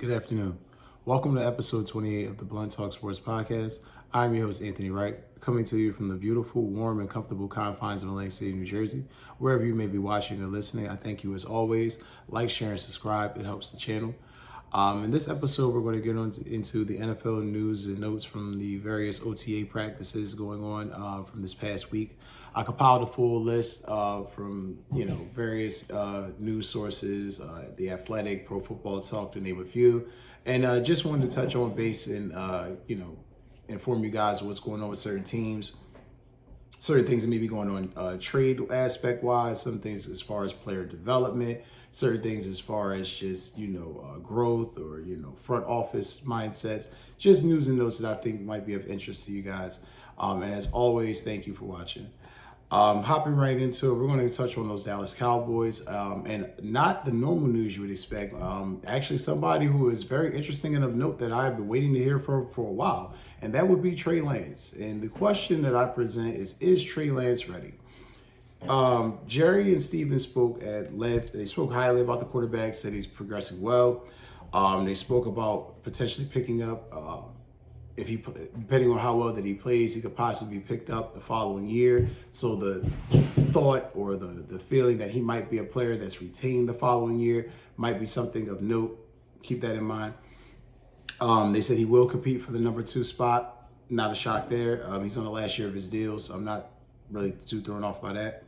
Good afternoon. Welcome to episode 28 of the Blunt Talk Sports Podcast. I'm your host, Anthony Wright, coming to you from the beautiful, warm, and comfortable confines of Atlantic City, New Jersey. Wherever you may be watching or listening, I thank you as always. Like, share, and subscribe. It helps the channel. In this episode, we're going to get into the NFL news and notes from the various OTA practices going on from this past week. I compiled a full list from various news sources, The Athletic, Pro Football Talk, to name a few, and just wanted to touch on base and inform you guys what's going on with certain teams, certain things that may be going on trade aspect wise, some things as far as player development, certain things as far as just growth or front office mindsets, just news and notes that I think might be of interest to you guys. And as always, thank you for watching. Hopping right into it, we're going to touch on those Dallas Cowboys, and not the normal news you would expect. Actually, somebody who is very interesting and of note that I've been waiting to hear from for a while, and that would be Trey Lance. And the question that I present is Trey Lance ready? Jerry and Steven spoke at length. They spoke highly about the quarterback, said he's progressing well. They spoke about potentially picking up, if he, depending on how well that he plays, he could possibly be picked up the following year. So the thought or the feeling that he might be a player that's retained the following year might be something of note. Keep that in mind. They said he will compete for the number 2 spot. Not a shock there. He's on the last year of his deal, so I'm not really too thrown off by that.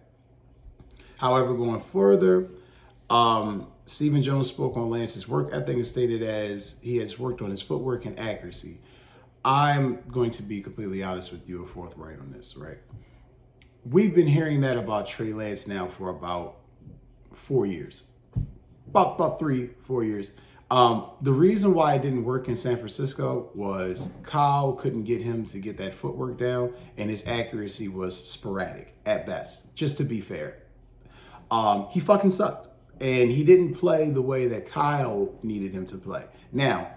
However, going further, Stephen Jones spoke on Lance's work ethic and stated as he has worked on his footwork and accuracy. I'm going to be completely honest with you and forthright on this, right? We've been hearing that about Trey Lance now for about 4 years. About 3-4 years. The reason why it didn't work in San Francisco was Kyle couldn't get him to get that footwork down, and his accuracy was sporadic at best, just to be fair. He fucking sucked, and he didn't play the way that Kyle needed him to play. Now,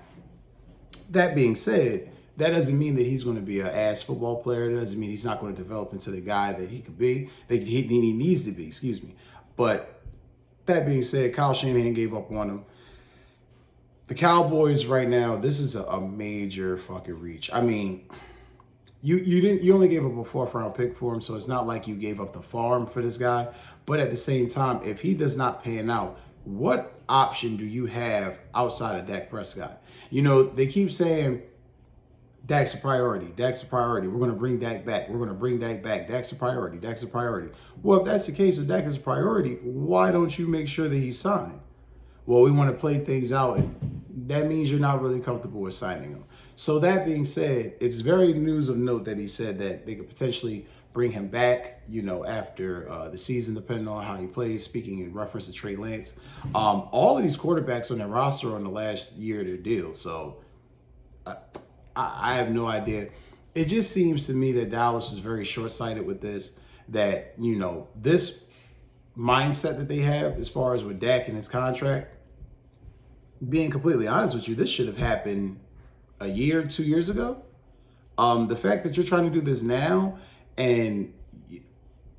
that being said, that doesn't mean that he's going to be an ass football player. It doesn't mean he's not going to develop into the guy that he could be, that he needs to be, excuse me. But that being said, Kyle Shanahan gave up on him. The Cowboys right now, this is a major fucking reach. I mean, you only gave up a 4th round pick for him, so it's not like you gave up the farm for this guy. But at the same time, if he does not pan out, what option do you have outside of Dak Prescott? They keep saying Dak's a priority. Dak's a priority. We're going to bring Dak back. We're going to bring Dak back. Dak's a priority. Dak's a priority. Well, if that's the case, if Dak is a priority, why don't you make sure that he's signed? Well, we want to play things out, and that means you're not really comfortable with signing him. So that being said, it's very news of note that he said that they could potentially bring him back, after the season, depending on how he plays, speaking in reference to Trey Lance. All of these quarterbacks on their roster are on the last year of their deal, so I have no idea. It just seems to me that Dallas was very short-sighted with this, that, this mindset that they have as far as with Dak and his contract, being completely honest with you, this should have happened a year, 2 years ago. The fact that you're trying to do this now and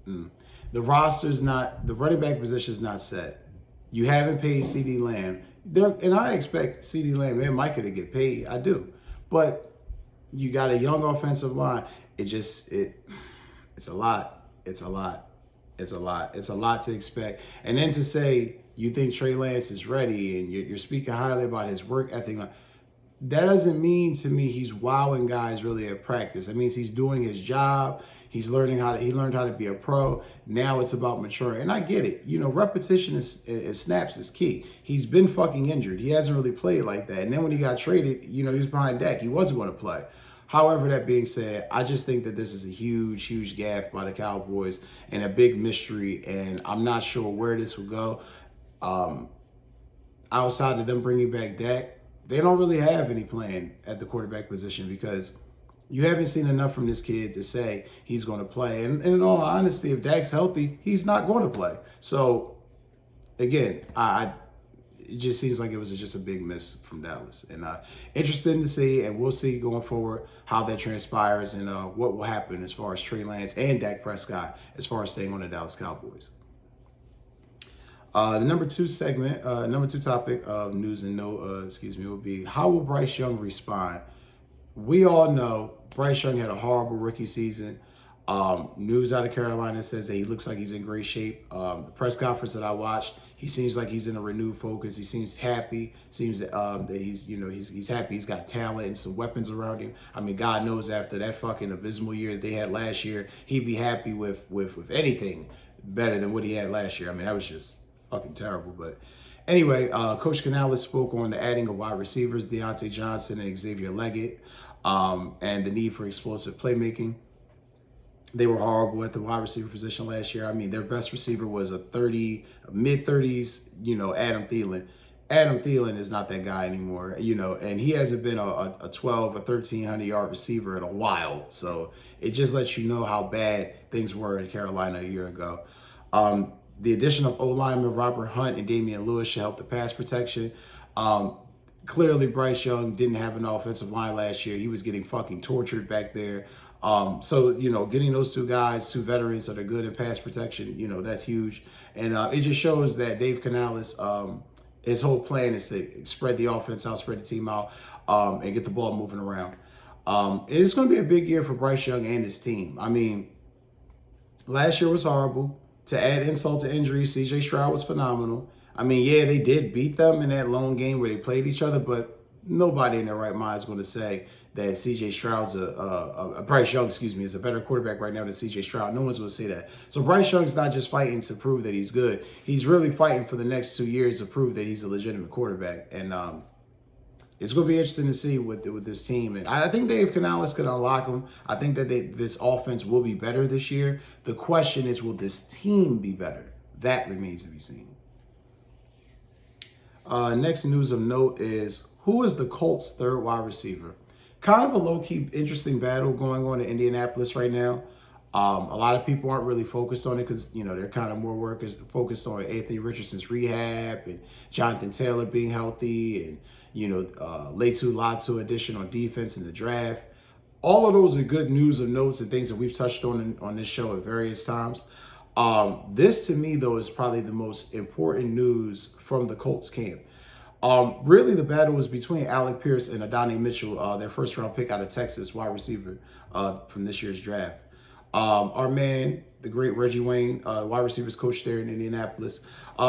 the roster's not, the running back position is not set. You haven't paid CeeDee Lamb. And I expect CeeDee Lamb and Micah to get paid. I do. But you got a young offensive line. It's a lot. It's a lot. It's a lot. It's a lot to expect. And then to say you think Trey Lance is ready and you're speaking highly about his work ethic, that doesn't mean to me he's wowing guys really at practice. That means he's doing his job. He learned how to be a pro. Now it's about maturing. And I get it. Repetition is snaps is key. He's been fucking injured. He hasn't really played like that. And then when he got traded, he was behind Dak. He wasn't going to play. However, that being said, I just think that this is a huge, huge gaffe by the Cowboys and a big mystery. And I'm not sure where this will go. Outside of them bringing back Dak, they don't really have any plan at the quarterback position because you haven't seen enough from this kid to say he's going to play. And in all honesty, if Dak's healthy, he's not going to play. So, again, it just seems like it was just a big miss from Dallas. And interested to see, and we'll see going forward how that transpires and what will happen as far as Trey Lance and Dak Prescott as far as staying on the Dallas Cowboys. The number two topic of news and note, will be how will Bryce Young respond? We all know Bryce Young had a horrible rookie season. News out of Carolina says that he looks like he's in great shape. The press conference that I watched, he seems like he's in a renewed focus. He seems happy. Seems that he's happy. He's got talent and some weapons around him. I mean, God knows after that fucking abysmal year that they had last year, he'd be happy with anything better than what he had last year. I mean, that was just fucking terrible. But anyway, Coach Canales spoke on the adding of wide receivers, Deontay Johnson and Xavier Leggett, and the need for explosive playmaking. They were horrible at the wide receiver position last year. I mean, their best receiver was a mid-30s, Adam Thielen. Adam Thielen is not that guy anymore, and he hasn't been a 12 or 1,300-yard receiver in a while. So it just lets you know how bad things were in Carolina a year ago. The addition of O-lineman Robert Hunt and Damian Lewis should help the pass protection. Clearly, Bryce Young didn't have an offensive line last year. He was getting fucking tortured back there. So getting those two guys, two veterans that are good in pass protection, that's huge. And it just shows that Dave Canales, his whole plan is to spread the offense out, spread the team out, and get the ball moving around. It's going to be a big year for Bryce Young and his team. I mean, last year was horrible. To add insult to injury, C.J. Stroud was phenomenal. I mean, yeah, they did beat them in that lone game where they played each other, but nobody in their right mind is going to say that C.J. Stroud's Bryce Young, is a better quarterback right now than C.J. Stroud. No one's going to say that. So Bryce Young's not just fighting to prove that he's good. He's really fighting for the next 2 years to prove that he's a legitimate quarterback. And it's going to be interesting to see with this team. And I think Dave Canales can unlock them. I think that this offense will be better this year. The question is, will this team be better? That remains to be seen. Next news of note is, who is the Colts' third wide receiver? Kind of a low-key interesting battle going on in Indianapolis right now. A lot of people aren't really focused on it because, they're kind of more focused on Anthony Richardson's rehab and Jonathan Taylor being healthy and, Latu Latu addition on defense in the draft. All of those are good news of notes and things that we've touched on this show at various times. This, to me, though, is probably the most important news from the Colts camp. Really, the battle was between Alec Pierce and Adonai Mitchell, their first-round pick out of Texas, wide receiver from this year's draft. Our man, the great Reggie Wayne, wide receivers coach there in Indianapolis,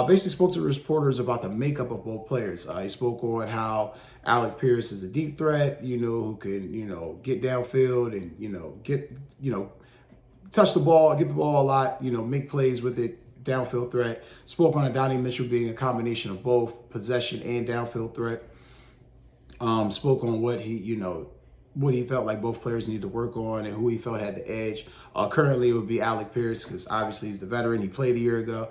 basically spoke to reporters about the makeup of both players. He spoke on how Alec Pierce is a deep threat, who can, get downfield and, touch the ball, get the ball a lot, make plays with it. Downfield threat. Spoke on Adonai Mitchell being a combination of both possession and downfield threat. Spoke on what he felt like both players need to work on and who he felt had the edge. Currently, it would be Alec Pierce because obviously he's the veteran. He played a year ago.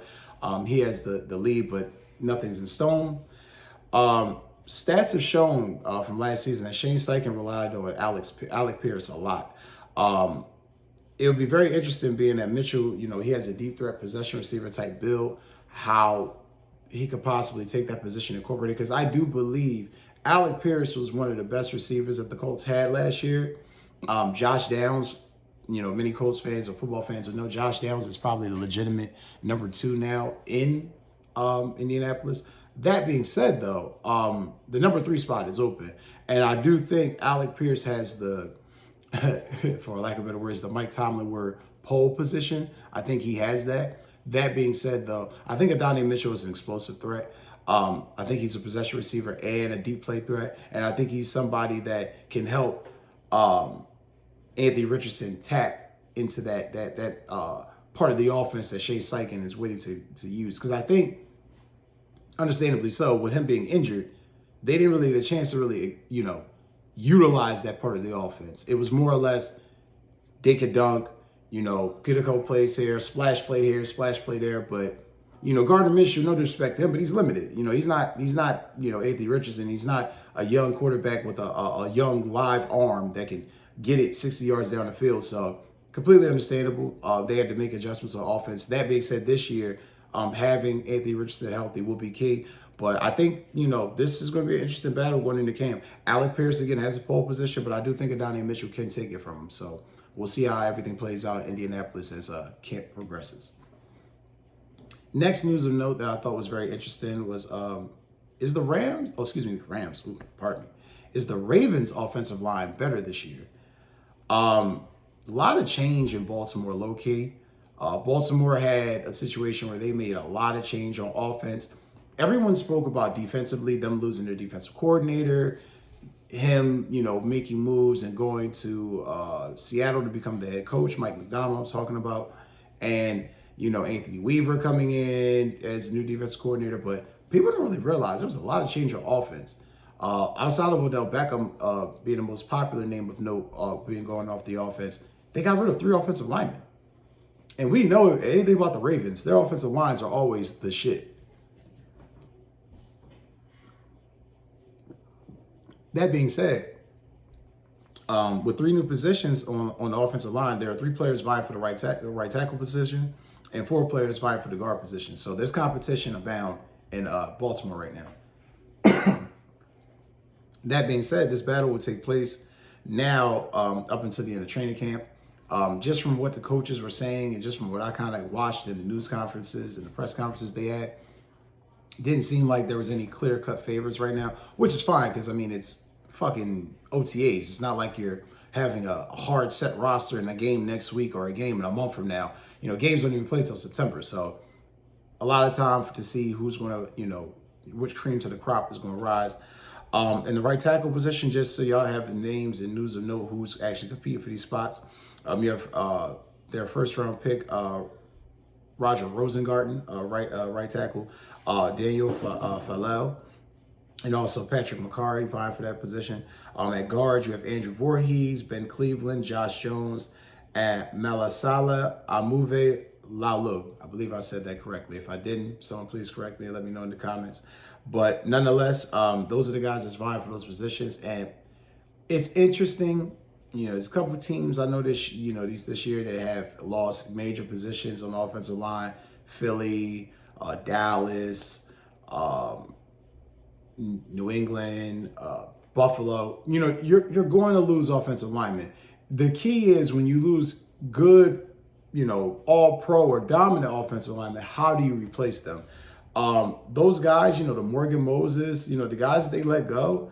He has the lead, but nothing's in stone. Stats have shown from last season that Shane Steichen relied on Alec Pierce a lot. It would be very interesting being that Mitchell, he has a deep threat possession receiver type build, how he could possibly take that position and incorporate it. Because I do believe Alec Pierce was one of the best receivers that the Colts had last year. Josh Downs, many Colts fans or football fans would know Josh Downs is probably the legitimate number 2 now in Indianapolis. That being said, though, the number 3 spot is open. And I do think Alec Pierce has the, for lack of better words, the Mike Tomlin word, pole position. I think he has that. That being said, though, I think Adonai Mitchell is an explosive threat. I think he's a possession receiver and a deep play threat. And I think he's somebody that can help Anthony Richardson tap into that part of the offense that Shane Steichen is waiting to use. Because I think, understandably so, with him being injured, they didn't really get a chance to really, utilize that part of the offense. It was more or less dink and dunk, get a couple plays here, splash play here, splash play there. But, Gardner Minshew, no disrespect to him, but he's limited. He's not, Anthony Richardson. He's not a young quarterback with a young live arm that can get it 60 yards down the field. So completely understandable. They had to make adjustments on offense. That being said, this year, having Anthony Richardson healthy will be key. But I think, this is going to be an interesting battle going into camp. Alec Pierce, again, has a pole position, but I do think Adonai Mitchell can take it from him. So we'll see how everything plays out in Indianapolis as camp progresses. Next news of note that I thought was very interesting was is the Rams? Oh, excuse me, the Rams. Ooh, pardon me. Is the Ravens' offensive line better this year? A lot of change in Baltimore, low key. Baltimore had a situation where they made a lot of change on offense. Everyone spoke about defensively, them losing their defensive coordinator, him, making moves and going to Seattle to become the head coach, Mike McDonald, I'm talking about, and Anthony Weaver coming in as new defensive coordinator. But people didn't really realize there was a lot of change on offense. Outside of Odell Beckham being the most popular name of note, being going off the offense, they got rid of 3 offensive linemen. And we know anything about the Ravens, their offensive lines are always the shit. That being said, with 3 new positions on the offensive line, there are 3 players vying for the right tackle position and 4 players vying for the guard position. So there's competition abound in Baltimore right now. That being said, this battle will take place now up until the end of training camp. Just from what the coaches were saying and just from what I kind of watched in the news conferences and the press conferences they had, didn't seem like there was any clear-cut favorites right now, which is fine because, it's fucking OTAs. It's not like you're having a hard set roster in a game next week or a game in a month from now. Games don't even play till September. So a lot of time to see who's going to, which cream to the crop is going to rise. In the right tackle position, just so y'all have the names and news of note who's actually competing for these spots. You have their first-round pick, Roger Rosengarten, right tackle, Daniel Falel, and also Patrick McCarry vying for that position. At guard, you have Andrew Voorhees, Ben Cleveland, Josh Jones, and Malasala Amuve Lalu. I believe I said that correctly. If I didn't, someone please correct me and let me know in the comments. But nonetheless, those are the guys that's vying for those positions. And it's interesting. There's a couple of teams I know this year that have lost major positions on the offensive line. Philly, Dallas, New England, Buffalo. You're going to lose offensive linemen. The key is when you lose good, all pro or dominant offensive linemen, how do you replace them? Those guys, the Morgan Moses, the guys they let go,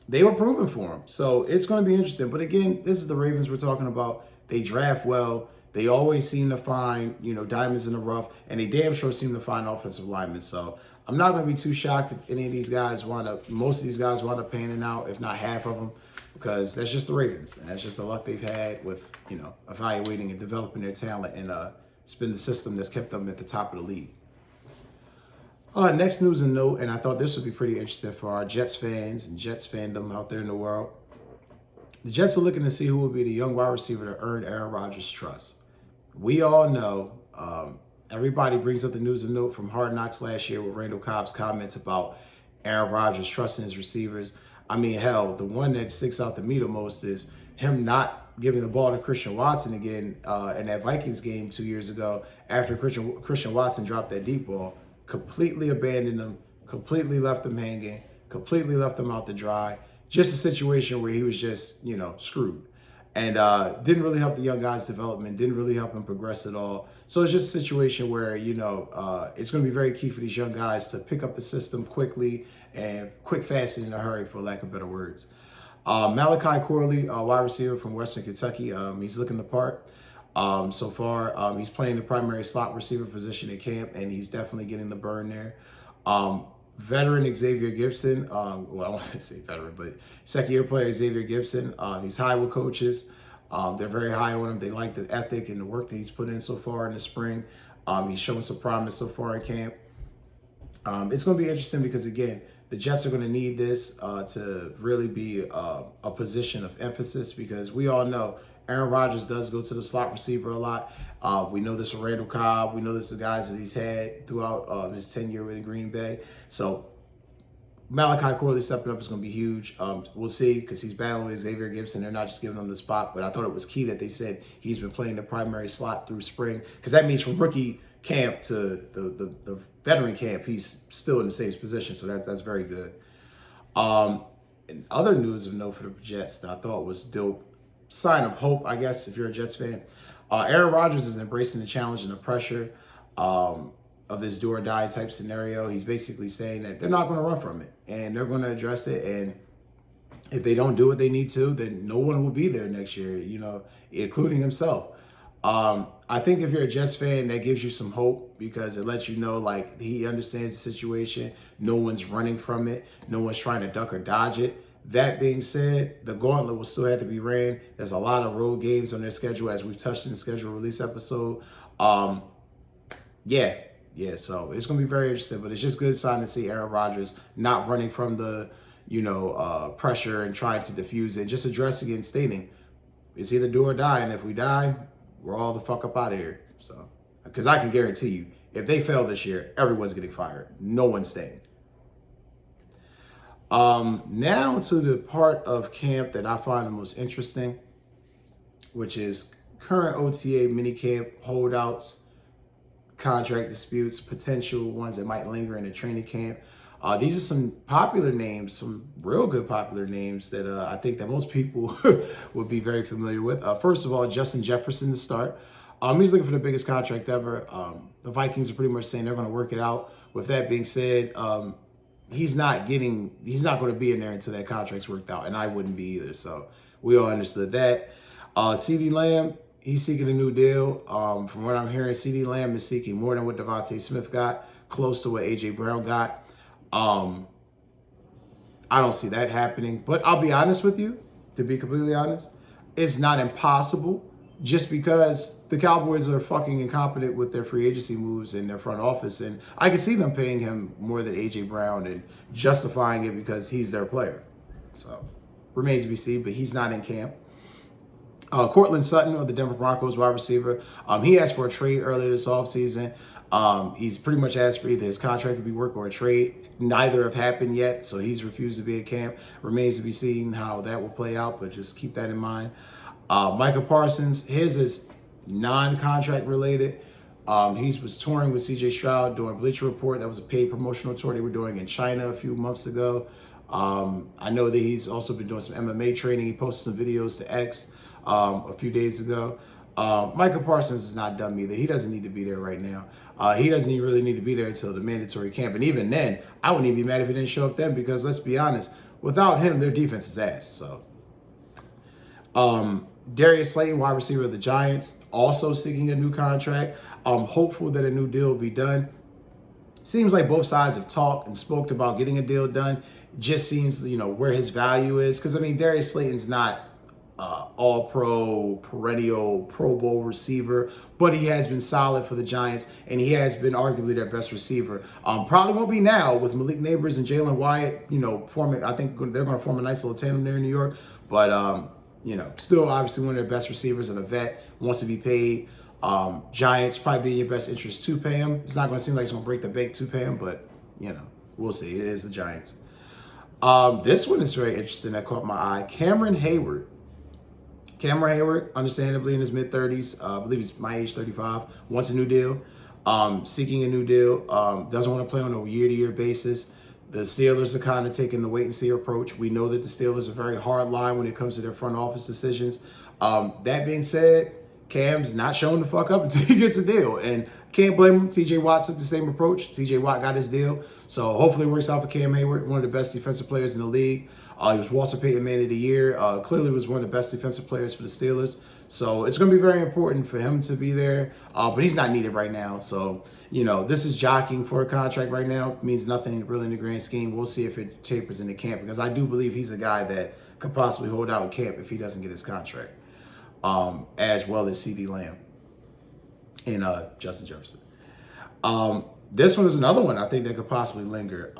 they were proven for them. So it's going to be interesting. But again, this is the Ravens we're talking about. They draft well. They always seem to find, diamonds in the rough. And they damn sure seem to find offensive linemen. So I'm not going to be too shocked if any of these guys most of these guys wind up panning out, if not half of them. Because that's just the Ravens. And that's just the luck they've had with, evaluating and developing their talent. And it's been the system that's kept them at the top of the league. Next news and note, and I thought this would be pretty interesting for our Jets fans and Jets fandom out there in the world. The Jets are looking to see who will be the young wide receiver to earn Aaron Rodgers' trust. We all know, everybody brings up the news and note from Hard Knocks last year with Randall Cobb's comments about Aaron Rodgers trusting his receivers. Hell, the one that sticks out to me the most is him not giving the ball to Christian Watson again in that Vikings game 2 years ago after Christian Watson dropped that deep ball. Completely abandoned him, completely left him hanging, completely left him out to dry. Just a situation where he was just, screwed. And didn't really help the young guy's development, didn't really help him progress at all. So it's just a situation where, it's going to be very key for these young guys to pick up the system quickly and quick, fast, and in a hurry, for lack of better words. Malachi Corley, wide receiver from Western Kentucky, he's looking the part. So far, he's playing the primary slot receiver position at camp, and he's definitely getting the burn there. Veteran Xavier Gibson, I want to say veteran, but second-year player Xavier Gibson, he's high with coaches. They're very high on him. They like the ethic and the work that he's put in so far in the spring. He's shown some promise so far in camp. It's going to be interesting because, again, the Jets are going to need this to really be a position of emphasis, because we all know Aaron Rodgers does go to the slot receiver a lot. We know this with Randall Cobb. We know this with guys that he's had throughout his tenure with Green Bay. So Malachi Corley stepping up is going to be huge. We'll see, because he's battling with Xavier Gibson. They're not just giving him the spot, but I thought it was key that they said he's been playing the primary slot through spring, because that means from rookie camp to the veteran camp, he's still in the same position. So that's very good. And other news of note for the Jets that I thought was dope, sign of hope, I guess, if you're a Jets fan. Aaron Rodgers is embracing the challenge and the pressure. of this do or die type scenario. He's basically saying that they're not going to run from it and they're going to address it. And if they don't do what they need to, then no one will be there next year, including himself. I think if you're a Jets fan, that gives you some hope because it lets you know, like, he understands the situation. No one's running from it. No one's trying to duck or dodge it. That being said, the gauntlet will still have to be ran. There's a lot of road games on their schedule, as we've touched in the schedule release episode. So it's going to be very interesting, but it's just good sign to see Aaron Rodgers not running from the, pressure and trying to diffuse it, just addressing it and stating, it's either do or die, and if we die, we're all the fuck up out of here. So, because I can guarantee you, if they fail this year, everyone's getting fired. No one's staying. Now to the part of camp that I find the most interesting, which is current OTA minicamp holdouts, contract disputes, potential ones that might linger in the training camp. These are some popular names, some real good popular names that I think that most people would be very familiar with. First of all, Justin Jefferson to start. He's looking for the biggest contract ever. The Vikings are pretty much saying they're going to work it out. With that being said, he's not going to be in there until that contract's worked out, and I wouldn't be either. So we all understood that. CeeDee Lamb, he's seeking a new deal. From what I'm hearing, CeeDee Lamb is seeking more than what Devontae Smith got, close to what A.J. Brown got. I don't see that happening, but I'll be honest with you, to be completely honest, it's not impossible just because the Cowboys are fucking incompetent with their free agency moves in their front office. And I can see them paying him more than A.J. Brown and justifying it because he's their player. So remains to be seen, but he's not in camp. Cortland Sutton of the Denver Broncos, wide receiver. He asked for a trade earlier this offseason. He's pretty much asked for either his contract to be worked or a trade. Neither have happened yet, so he's refused to be in camp. Remains to be seen how that will play out, but just keep that in mind. Micah Parsons, his is non-contract related. He was touring with CJ Stroud doing Bleacher Report. That was a paid promotional tour they were doing in China a few months ago. I know that he's also been doing some MMA training. He posted some videos to X a few days ago. Micah Parsons is not dumb either. He doesn't need to be there right now. He doesn't even really need to be there until the mandatory camp. And even then, I wouldn't even be mad if he didn't show up then because let's be honest, without him, their defense is ass. So, Darius Slayton, wide receiver of the Giants, also seeking a new contract. Hopeful that a new deal will be done. Seems like both sides have talked and spoke about getting a deal done. Just seems, where his value is. Because, Darius Slayton's not all-pro, perennial Pro Bowl receiver, but he has been solid for the Giants, and he has been arguably their best receiver. Probably won't be now with Malik Nabers and Jalen Wyatt, forming. I think they're going to form a nice little tandem there in New York, but, still obviously one of their best receivers and a vet, wants to be paid. Giants probably be in your best interest to pay him. It's not going to seem like it's going to break the bank to pay him, but, we'll see. It is the Giants. This one is very interesting. That caught my eye. Cameron Hayward, understandably in his mid-30s, I believe he's my age, 35, wants a new deal, seeking a new deal, doesn't want to play on a year-to-year basis. The Steelers are kind of taking the wait-and-see approach. We know that the Steelers are very hard line when it comes to their front office decisions. That being said, Cam's not showing the fuck up until he gets a deal, and can't blame him. T.J. Watt took the same approach. T.J. Watt got his deal, so hopefully it works out for Cam Hayward, one of the best defensive players in the league. He was Walter Payton Man of the Year. Clearly was one of the best defensive players for the Steelers. So it's going to be very important for him to be there. But he's not needed right now. So, this is jockeying for a contract right now. It means nothing really in the grand scheme. We'll see if it tapers into camp because I do believe he's a guy that could possibly hold out in camp if he doesn't get his contract. As well as CeeDee Lamb and Justin Jefferson. This one is another one I think that could possibly linger.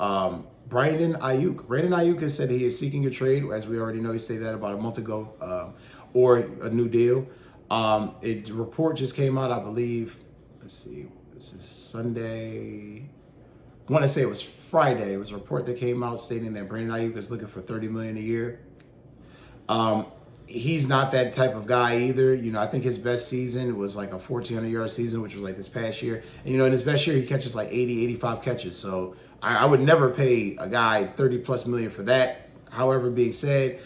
Brandon Ayuk has said he is seeking a trade. As we already know, he said that about a month ago, or a new deal. A report just came out, I believe. Let's see, this is Sunday. I want to say it was Friday. It was a report that came out stating that Brandon Ayuk is looking for $30 million a year. He's not that type of guy either. I think his best season was like a 1,400-yard season, which was like this past year. And, in his best year, he catches like 80, 85 catches. So I would never pay a guy $30+ million for that. However, being said,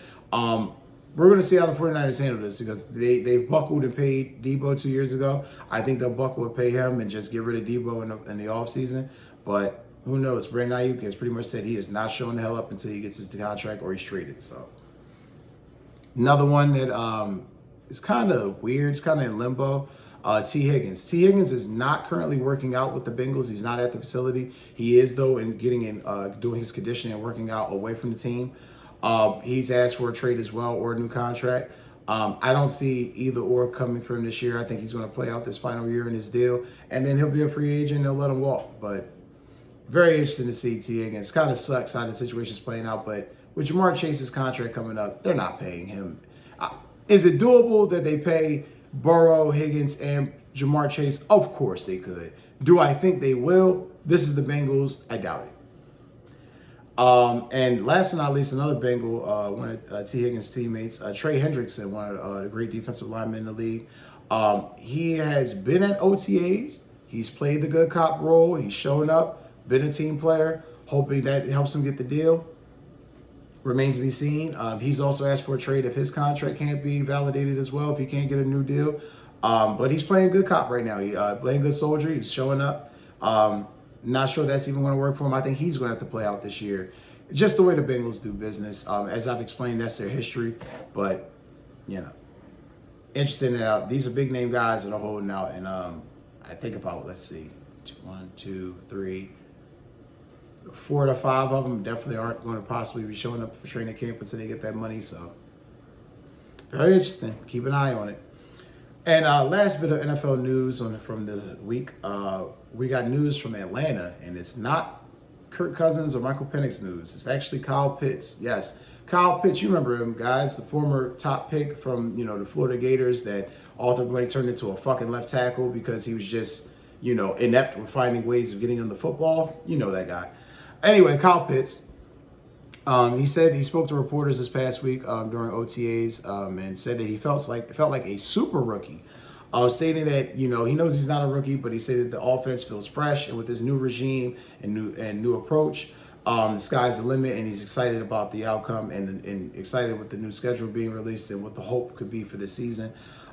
we're going to see how the 49ers handle this because they've buckled and paid Debo 2 years ago. I think they'll buckle and pay him and just get rid of Debo in the offseason. But who knows? Brandon Ayuk has pretty much said he is not showing the hell up until he gets his contract or he's traded. So another one that is kind of weird, it's kind of in limbo. T. Higgins. T. Higgins is not currently working out with the Bengals. He's not at the facility. He is, though, in getting in, doing his conditioning and working out away from the team. He's asked for a trade as well or a new contract. I don't see either or coming for him this year. I think he's going to play out this final year in his deal, and then he'll be a free agent and they'll let him walk. But very interesting to see T. Higgins. Kind of sucks how the situation's playing out, but with Jamar Chase's contract coming up, they're not paying him. Is it doable that they pay Burrow, Higgins, and Jamar Chase? Of course they could. Do I think they will? This is the Bengals. I doubt it. And last but not least, another Bengal, one of T. Higgins' teammates, Trey Hendrickson, one of the great defensive linemen in the league. He has been at OTAs. He's played the good cop role. He's shown up, been a team player, hoping that helps him get the deal. Remains to be seen. He's also asked for a trade if his contract can't be validated as well, if he can't get a new deal. But he's playing good cop right now. He's playing good soldier. He's showing up. Not sure that's even going to work for him. I think he's going to have to play out this year. Just the way the Bengals do business. As I've explained, that's their history. But, interesting that these are big name guys that are holding out. And I think about, let's see, 1, 2, 3, 4 to 5 of them definitely aren't going to possibly be showing up for training camp until they get that money. So, very interesting. Keep an eye on it. And last bit of NFL news from the week. We got news from Atlanta, and it's not Kirk Cousins or Michael Penix news. It's actually Kyle Pitts. Yes, Kyle Pitts, you remember him, guys, the former top pick from, the Florida Gators that Arthur Blank turned into a fucking left tackle because he was just, inept with finding ways of getting on the football. You know that guy. Anyway, Kyle Pitts, he said he spoke to reporters this past week during OTAs and said that he felt like a super rookie, stating that he knows he's not a rookie, but he said that the offense feels fresh and with this new regime and new approach, the sky's the limit, and he's excited about the outcome and excited with the new schedule being released and what the hope could be for the season.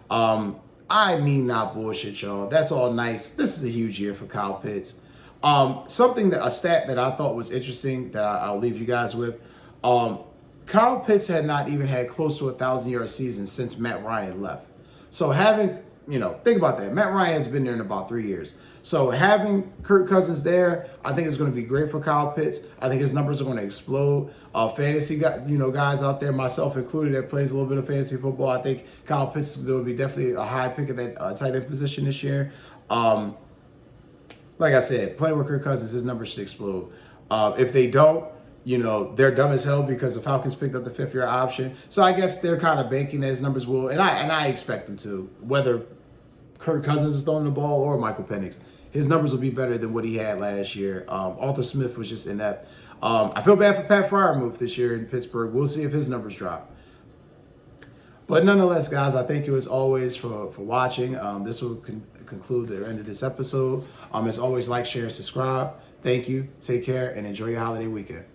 I need not bullshit, y'all. That's all nice. This is a huge year for Kyle Pitts. A stat that I thought was interesting that I'll leave you guys with. Kyle Pitts had not even had close to 1,000-yard season since Matt Ryan left. So think about that. Matt Ryan has been there in about 3 years. So having Kirk Cousins there, I think is going to be great for Kyle Pitts. I think his numbers are going to explode. Fantasy guys out there, myself included, that plays a little bit of fantasy football. I think Kyle Pitts is going to be definitely a high pick at that tight end position this year. Like I said, playing with Kirk Cousins, his numbers should explode. If they don't, they're dumb as hell because the Falcons picked up the 5th-year option. So I guess they're kind of banking that his numbers will, and I expect them to, whether Kirk Cousins is throwing the ball or Michael Penix. His numbers will be better than what he had last year. Arthur Smith was just inept. I feel bad for Pat Freiermuth this year in Pittsburgh. We'll see if his numbers drop. But nonetheless, guys, I thank you as always for watching. This will conclude the end of this episode. As always, like, share, subscribe. Thank you. Take care and enjoy your holiday weekend.